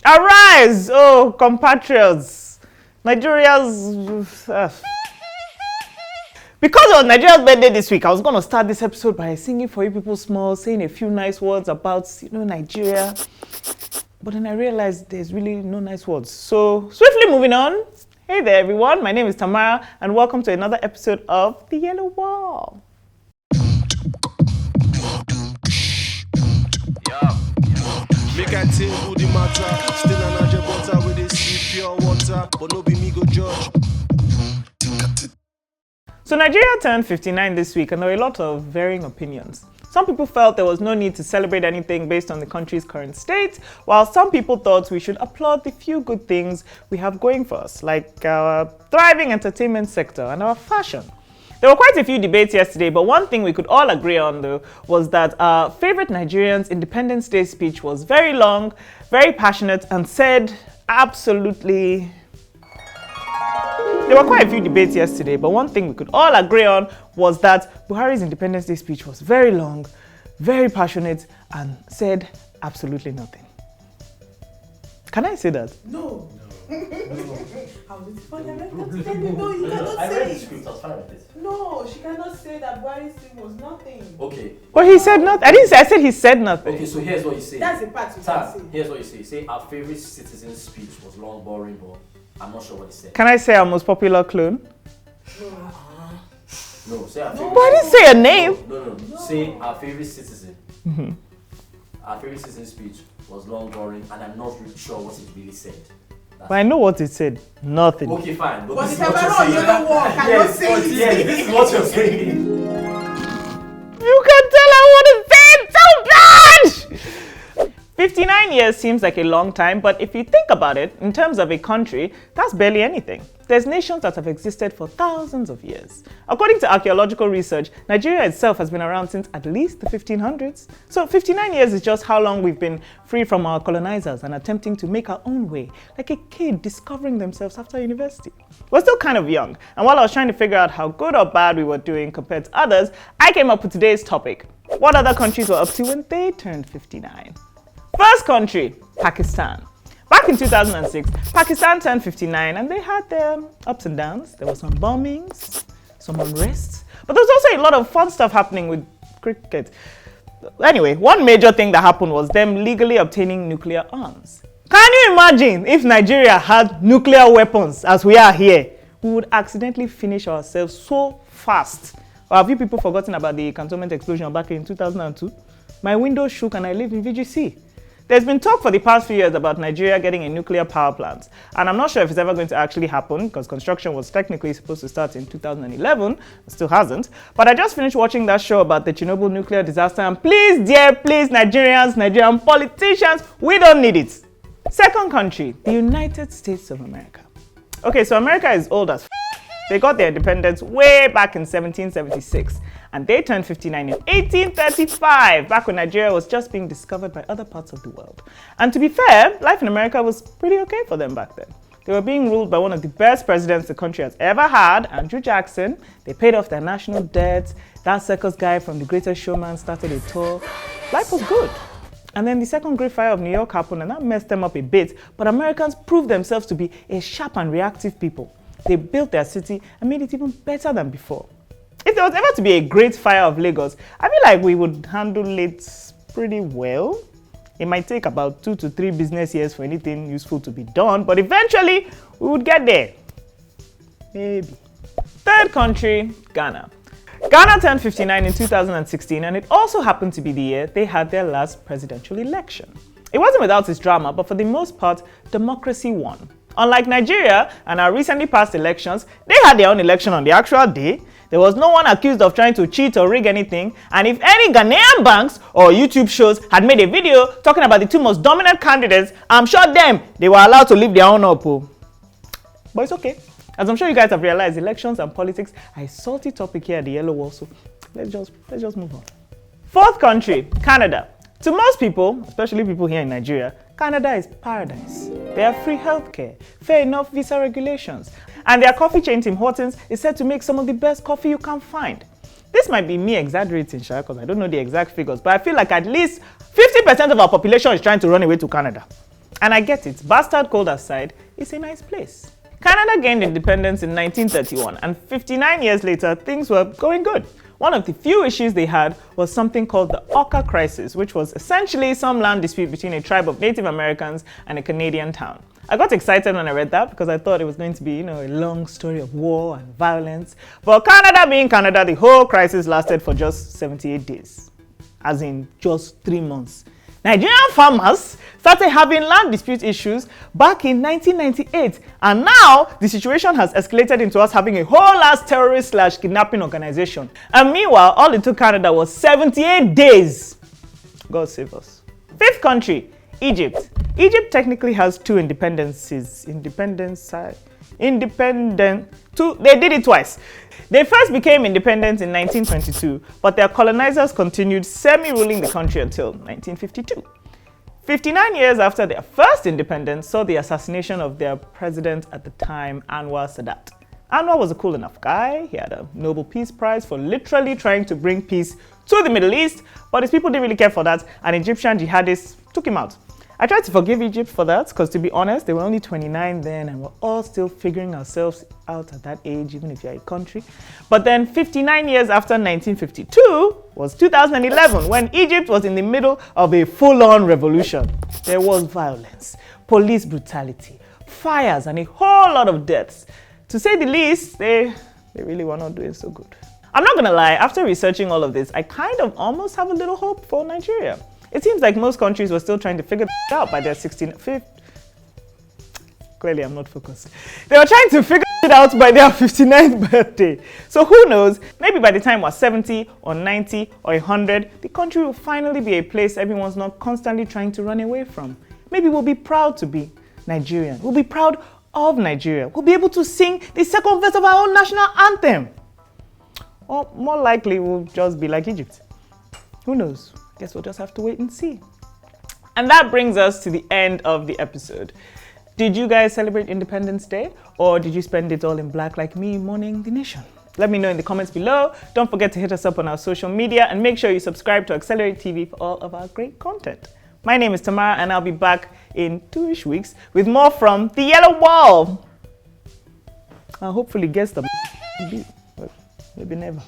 Arise, oh compatriots, Nigeria's. Because it was Nigeria's birthday this week, I was going to start this episode by singing For You People Small, saying a few nice words about, Nigeria. But then I realized there's really no nice words. So, swiftly moving on. Hey there, everyone. My name is Tamara, and welcome to another episode of The Yellow Wall. Make I tell you the matter. Still an Naija butter with this pure water, but no be me go judge. So Nigeria turned 59 this week, and there were a lot of varying opinions. Some people felt there was no need to celebrate anything based on the country's current state, while some people thought we should applaud the few good things we have going for us, like our thriving entertainment sector and our fashion. There were quite a few debates yesterday, but one thing we could all agree on, though, was that our favorite Nigerian's Independence Day speech was very long, very passionate, and said absolutely... There were quite a few debates yesterday, but one thing we could all agree on was that Buhari's Independence Day speech was very long, very passionate, and said absolutely nothing. Can I say that? No. I was funny. No, you cannot say I read the it. script, I was fine with it. No, she cannot say that Buhari's thing was nothing. Okay. Well, he said nothing. I didn't say. I said he said nothing. Okay, so here's what you say. That's the part you Tam, can say. here's what you say. Say our favorite citizen speech was long, boring, but I'm not sure what he said. Can I say our most popular clone? No, say our favorite. But I didn't say a name. No. Say our favorite citizen. Our favorite citizen speech was long, boring, and I'm not really sure what it really said. But I know what it said. Nothing. Okay, fine. But But this the is what you're Tamara on saying. Yellow Wall cannot Yes, say but it. yes, this is what you're saying. You can tell I want to say it so bad! 59 years seems like a long time, but if you think about it, in terms of a country, that's barely anything. There's nations that have existed for thousands of years. According to archaeological research, Nigeria itself has been around since at least the 1500s. So 59 years is just how long we've been free from our colonizers and attempting to make our own way, like a kid discovering themselves after university. We're still kind of young, and while I was trying to figure out how good or bad we were doing compared to others, I came up with today's topic: what other countries were up to when they turned 59. First country, Pakistan. Back in 2006, Pakistan turned 59 and they had their ups and downs. There were some bombings, some unrest, but there was also a lot of fun stuff happening with cricket. Anyway, one major thing that happened was them legally obtaining nuclear arms. Can you imagine if Nigeria had nuclear weapons as we are here? We would accidentally finish ourselves so fast. Or have you people forgotten about the cantonment explosion back in 2002? My window shook and I lived in VGC. There's been talk for the past few years about Nigeria getting a nuclear power plant, and I'm not sure if it's ever going to actually happen because construction was technically supposed to start in 2011, it still hasn't. But I just finished watching that show about the Chernobyl nuclear disaster, and please, dear, please, Nigerian politicians, we don't need it. Second country, the United States of America. Okay, so America is old as They got their independence way back in 1776, and they turned 59 in 1835, back when Nigeria was just being discovered by other parts of the world. And to be fair, life in America was pretty okay for them back then. They were being ruled by one of the best presidents the country has ever had, Andrew Jackson. They paid off their national debt. That circus guy from The Greatest Showman started a tour. Life was good. And then the second Great Fire of New York happened, and that messed them up a bit, but Americans proved themselves to be a sharp and reactive people. They built their city and made it even better than before. If there was ever to be a great fire of Lagos, I feel like we would handle it pretty well. It might take about 2 to 3 business years for anything useful to be done, but eventually we would get there. Maybe. Third country, Ghana. Ghana turned 59 in 2016, and it also happened to be the year they had their last presidential election. It wasn't without its drama, but for the most part, democracy won. Unlike Nigeria and our recently passed elections, they had their own election on the actual day. There was no one accused of trying to cheat or rig anything, and if any Ghanaian banks or YouTube shows had made a video talking about the 2 most dominant candidates, I'm sure they were allowed to leave their own up. But it's okay. As I'm sure you guys have realized, elections and politics are a salty topic here at the Yellow Wall, so let's just move on. Fourth country, Canada. To most people, especially people here in Nigeria, Canada is paradise. They have free healthcare, fair enough visa regulations, and their coffee chain Tim Hortons is said to make some of the best coffee you can find. This might be me exaggerating, because I don't know the exact figures, but I feel like at least 50% of our population is trying to run away to Canada. And I get it, bastard cold aside, it's a nice place. Canada gained independence in 1931, and 59 years later, things were going good. One of the few issues they had was something called the FACA Crisis, which was essentially some land dispute between a tribe of Native Americans and a Canadian town. I got excited when I read that because I thought it was going to be, a long story of war and violence. But Canada being Canada, the whole crisis lasted for just 78 days. As in just 3 months. Nigerian farmers started having land dispute issues back in 1998, and now the situation has escalated into us having a whole ass terrorist/kidnapping organization. And meanwhile, all it took Canada was 78 days. God save us. Fifth country, Egypt. Egypt technically has two independencies. They did it twice. They first became independent in 1922, but their colonizers continued semi-ruling the country until 1952. 59 years after their first independence saw the assassination of their president at the time, Anwar Sadat. Anwar was a cool enough guy. He had a Nobel Peace Prize for literally trying to bring peace to the Middle East, but his people didn't really care for that, and Egyptian jihadists took him out. I tried to forgive Egypt for that because, to be honest, they were only 29 then and we're all still figuring ourselves out at that age, even if you're a country. But then 59 years after 1952 was 2011, when Egypt was in the middle of a full-on revolution. There was violence, police brutality, fires, and a whole lot of deaths. To say the least, they really were not doing so good. I'm not gonna lie, after researching all of this, I kind of almost have a little hope for Nigeria. It seems like most countries were still trying to figure it out by their 65th. Clearly, I'm not focused. They were trying to figure it out by their 59th birthday. So who knows, maybe by the time we're 70 or 90 or 100, the country will finally be a place everyone's not constantly trying to run away from. Maybe we'll be proud to be Nigerian. We'll be proud of Nigeria. We'll be able to sing the second verse of our own national anthem. Or more likely, we'll just be like Egypt. Who knows? Guess we'll just have to wait and see. And that brings us to the end of the episode. Did you guys celebrate Independence Day? Or did you spend it all in black like me, mourning the nation? Let me know in the comments below. Don't forget to hit us up on our social media and make sure you subscribe to Accelerate TV for all of our great content. My name is Tamara and I'll be back in 2-ish weeks with more from the Yellow Wall. I'll hopefully guess the beat, but maybe never.